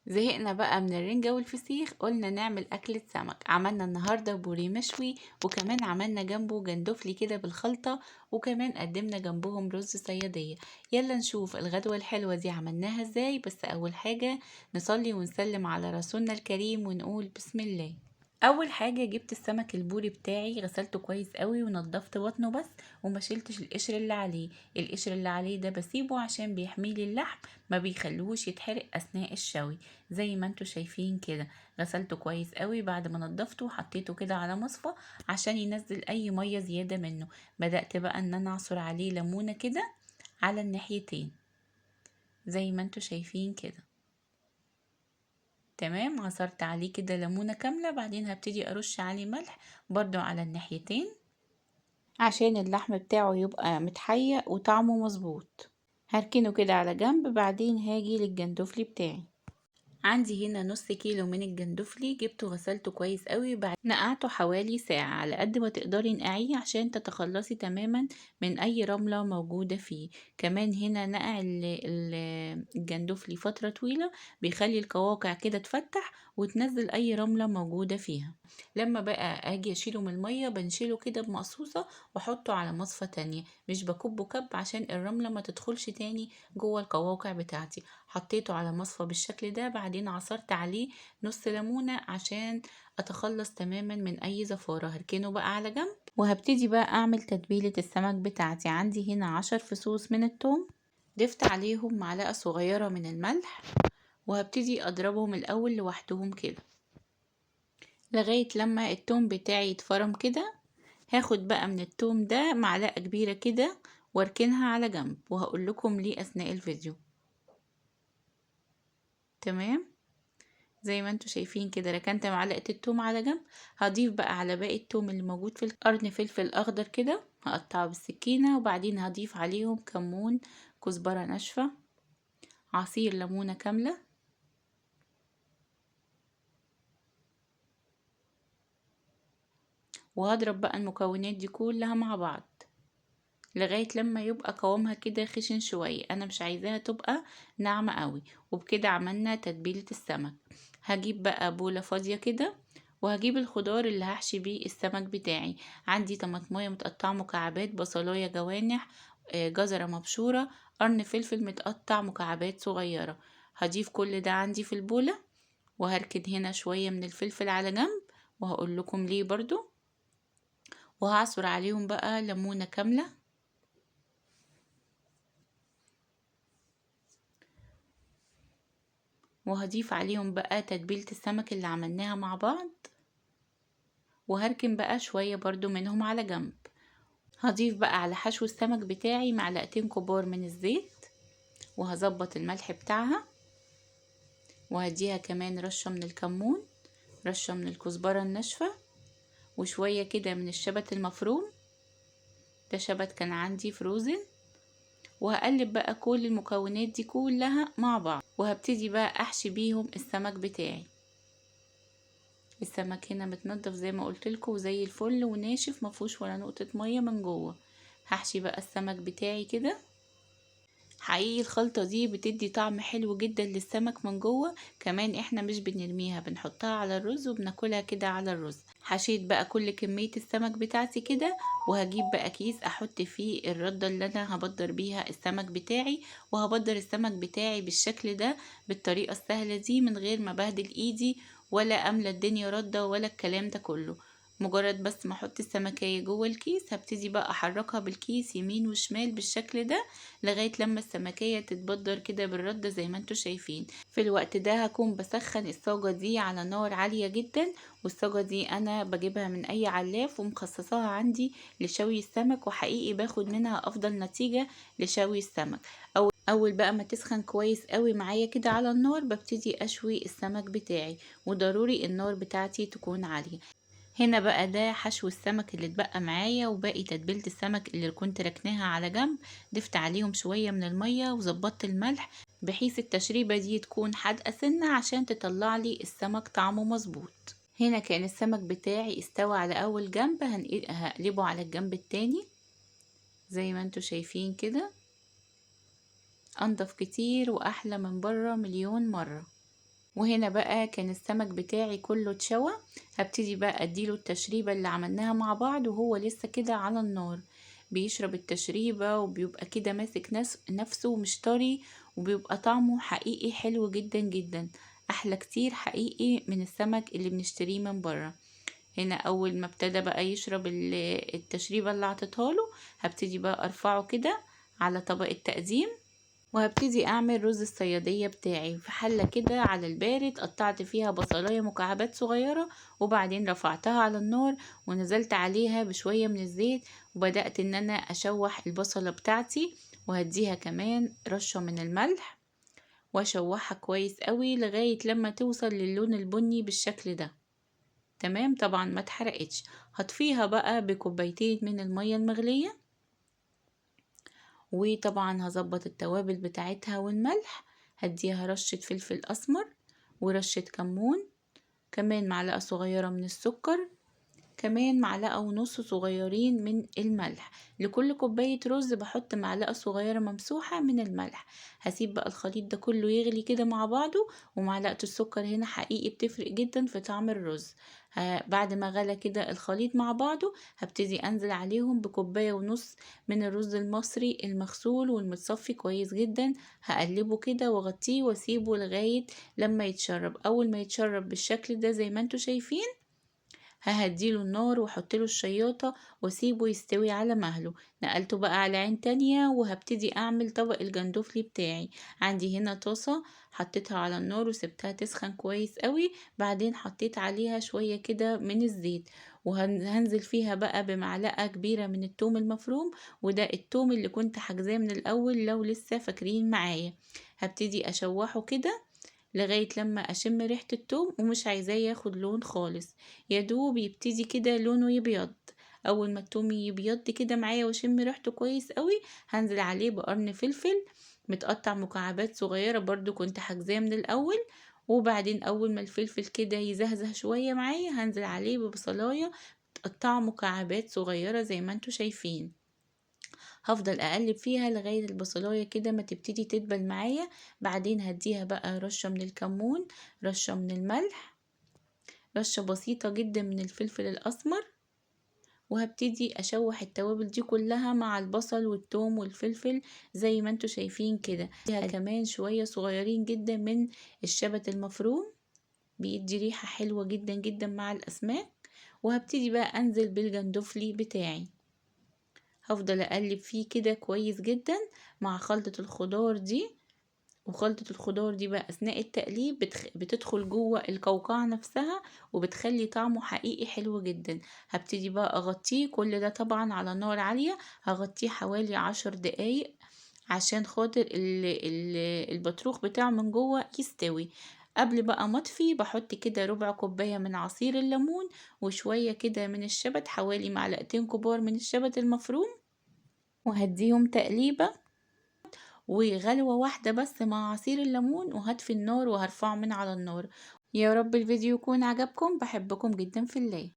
زهقنا بقى من الرنجة والفسيخ، قلنا نعمل أكلة سمك. عملنا النهاردة بوري مشوي، وكمان عملنا جنبه جندفلي كده بالخلطة، وكمان قدمنا جنبهم رز صيادية. يلا نشوف الغدوة الحلوة دي عملناها ازاي. بس أول حاجة نصلي ونسلم على رسولنا الكريم ونقول بسم الله. اول حاجه جبت السمك البوري بتاعي، غسلته كويس قوي ونضفت بطنه بس، وما شلتش القشر اللي عليه. القشر اللي عليه ده بسيبه عشان بيحميلي اللحم، ما بيخلوهوش يتحرق اثناء الشوي. زي ما انتوا شايفين كده غسلته كويس قوي. بعد ما نضفته وحطيته كده على مصفى عشان ينزل اي ميه زياده منه. بدأت بقى ان انا اعصر عليه ليمونه كده على الناحيتين زي ما انتوا شايفين كده. تمام، عصرت عليه كده ليمونة كاملة. بعدين هبتدي ارش عليه ملح برضو على الناحيتين عشان اللحم بتاعه يبقى متحيق وطعمه مظبوط. هركنه كده على جنب. بعدين هاجي للجندفلي بتاعي. عندي هنا نص كيلو من الجندفلي، جبته غسلته كويس قوي. بعد نقعته حوالي ساعة على قد ما تقدري نقعيه عشان تتخلصي تماما من اي رملة موجودة فيه. كمان هنا نقع الجندفلي فترة طويلة بيخلي القواقع كده تفتح وتنزل اي رملة موجودة فيها. لما بقى اجي اشيله من المية بنشيله كده بمقصوصة واحطه على مصفى تانية، مش بكبه كب عشان الرملة ما تدخلش تاني جوه القواقع بتاعتي. حطيته على مصفى بالشكل ده. بعدين عصرت عليه نص ليمونة عشان اتخلص تماما من اي زفارة. هركنه بقى على جنب وهبتدي بقى اعمل تتبيلة السمك بتاعتي. عندي هنا 10 فصوص من الثوم، ضفت عليهم معلقة صغيرة من الملح، وهبتدي اضربهم الاول لوحدهم كده لغاية لما الثوم بتاعي يتفرم كده. هاخد بقى من الثوم ده معلقة كبيرة كده واركنها على جنب، وهقول لكم ليه اثناء الفيديو. تمام، زي ما انتوا شايفين كده ركنت معلقة التوم على جنب. هضيف بقى على باقي التوم اللي موجود في قرن فلفل اخضر كده هقطعه بالسكينة، وبعدين هضيف عليهم كمون، كزبرة ناشفة، عصير ليمونة كاملة، وهضرب بقى المكونات دي كلها مع بعض لغاية لما يبقى قوامها كده خشن شوية. انا مش عايزاها تبقى ناعمة قوي. وبكده عملنا تتبيلة السمك. هجيب بقى بولة فاضية كده وهجيب الخضار اللي هحشي بيه السمك بتاعي. عندي طماطمية متقطعة مكعبات، بصلاية جوانح، جزرة مبشورة، قرن فلفل متقطع مكعبات صغيرة. هضيف كل ده عندي في البولة، وهركد هنا شوية من الفلفل على جنب وهقول لكم ليه برضو. وهعصر عليهم بقى ليمونة كاملة، وهضيف عليهم بقى تتبيلة السمك اللي عملناها مع بعض، وهركن بقى شوية برضو منهم على جنب. هضيف بقى على حشو السمك بتاعي معلقتين كبار من الزيت، وهظبط الملح بتاعها، وهديها كمان رشة من الكمون، رشة من الكزبرة الناشفة، وشوية كده من الشبت المفروم. ده شبت كان عندي فروزن. وهقلب بقى كل المكونات دي كلها مع بعض، وهبتدي بقى احشي بيهم السمك بتاعي. السمك هنا متنضف زي ما قلت لكم وزي الفل وناشف مفهوش ولا نقطة مية من جوه. هحشي بقى السمك بتاعي كده. حقيقي الخلطة دي بتدي طعم حلو جدا للسمك من جوه. كمان احنا مش بنرميها، بنحطها على الرز وبناكلها كده على الرز. حشيت بقى كل كمية السمك بتاعتي كده، وهجيب بقى كيس احط فيه الردة اللي انا هبدر بيها السمك بتاعي. وهبدر السمك بتاعي بالشكل ده بالطريقة السهلة دي من غير ما بهدل ايدي ولا املى الدنيا ردة ولا الكلام ده كله. مجرد بس ما احط السمكية جوه الكيس هبتدي بقى احركها بالكيس يمين وشمال بالشكل ده لغاية لما السمكية تتبدر كده بالردة زي ما انتوا شايفين. في الوقت ده هكون بسخن الصاجة دي على نار عالية جدا. والصاجة دي انا بجيبها من اي علاف ومخصصاها عندي لشوي السمك، وحقيقي باخد منها افضل نتيجة لشوي السمك. اول بقى ما تسخن كويس قوي معايا كده على النار ببتدي اشوي السمك بتاعي، وضروري النار بتاعتي تكون عالية. هنا بقى ده حشو السمك اللي اتبقى معايا وباقي تتبيلة السمك اللي كنت ركناها على جنب. ضفت عليهم شوية من المية وظبطت الملح بحيث التشريبة دي تكون حادقة سنة عشان تطلع لي السمك طعمه مظبوط. هنا كان السمك بتاعي استوى على اول جنب، هقلبه على الجنب التاني زي ما انتوا شايفين كده. انضف كتير واحلى من بره مليون مرة. وهنا بقى كان السمك بتاعي كله اتشوى. هبتدي بقى اديله التشريبة اللي عملناها مع بعض وهو لسه كده على النار، بيشرب التشريبة وبيبقى كده ماسك نفسه ومش طري، وبيبقى طعمه حقيقي حلو جدا جدا، احلى كتير حقيقي من السمك اللي بنشتريه من بره. هنا اول ما ابتدى بقى يشرب التشريبة اللي عطيتها له، هبتدي بقى ارفعه كده على طبق التقديم، وهبتدي اعمل رز الصيادية بتاعي في حلة كده على البارد. قطعت فيها بصلاية مكعبات صغيرة، وبعدين رفعتها على النار ونزلت عليها بشوية من الزيت، وبدأت ان انا اشوح البصلة بتاعتي، وهديها كمان رشة من الملح، واشوحها كويس قوي لغاية لما توصل للون البني بالشكل ده. تمام، طبعا ما اتحرقتش. هطفيها بقى بكوبايتين من المية المغلية، وطبعا هظبط التوابل بتاعتها والملح، هديها رشة فلفل اسمر ورشة كمون، كمان معلقة صغيرة من السكر، كمان معلقة ونص صغيرين من الملح. لكل كوباية رز بحط معلقة صغيرة ممسوحة من الملح. هسيب بقى الخليط ده كله يغلي كده مع بعضه، ومعلقة السكر هنا حقيقي بتفرق جدا في طعم الرز. بعد ما غلى كده الخليط مع بعضه، هبتدي انزل عليهم بكوباية ونص من الرز المصري المغسول والمتصفي كويس جدا. هقلبه كده واغطيه واسيبه لغاية لما يتشرب. اول ما يتشرب بالشكل ده زي ما انتوا شايفين، ههديله النار واحطله الشياطة واسيبه يستوي على مهله. نقلته بقى على عين تانية، وهبتدي اعمل طبق الجندوفلي بتاعي. عندي هنا طاسة حطيتها على النار وسبتها تسخن كويس قوي، بعدين حطيت عليها شوية كده من الزيت، وهنزل فيها بقى بمعلقة كبيرة من التوم المفروم، وده التوم اللي كنت حاجزاه من الاول لو لسه فاكرين معايا. هبتدي اشوحه كده لغاية لما اشم ريحة التوم، ومش عايزاه ياخد لون خالص، يدوب يبتدي كده لونه يبيض. اول ما التوم يبيض كده معايا واشم ريحته كويس قوي، هنزل عليه بقرن فلفل متقطع مكعبات صغيرة برضو كنت حاجزاه من الاول. وبعدين اول ما الفلفل كده يزهزه شوية معايا، هنزل عليه ببصلاية متقطعة مكعبات صغيرة زي ما انتوا شايفين. هفضل اقلب فيها لغاية البصلاية كده ما تبتدي تدبل معايا. بعدين هديها بقى رشة من الكمون، رشة من الملح، رشة بسيطة جدا من الفلفل الاسمر، وهبتدي اشوح التوابل دي كلها مع البصل والثوم والفلفل زي ما انتوا شايفين كده. فيها كمان شوية صغيرين جدا من الشبت المفروم، بيدي ريحة حلوة جدا جدا مع الاسماك. وهبتدي بقى انزل بالجندفلي بتاعي، هفضل اقلب فيه كده كويس جدا مع خلطة الخضار دي. وخلطة الخضار دي بقى اثناء التقليب بتدخل جوه القوقعة نفسها، وبتخلي طعمه حقيقي حلو جدا. هبتدي بقى اغطيه، كل ده طبعا على نار عالية، هغطيه حوالي 10 دقايق عشان خاطر البطروخ بتاعه من جوه يستوي. قبل بقى ما اطفي بحط كده ربع كوباية من عصير الليمون، وشوية كده من الشبت، حوالي معلقتين كبار من الشبت المفروم، وهديهم تقليبة وغلوة واحدة بس مع عصير الليمون، وهطفي النار وهرفعه من على النار. يا رب الفيديو يكون عجبكم، بحبكم جدا في الله.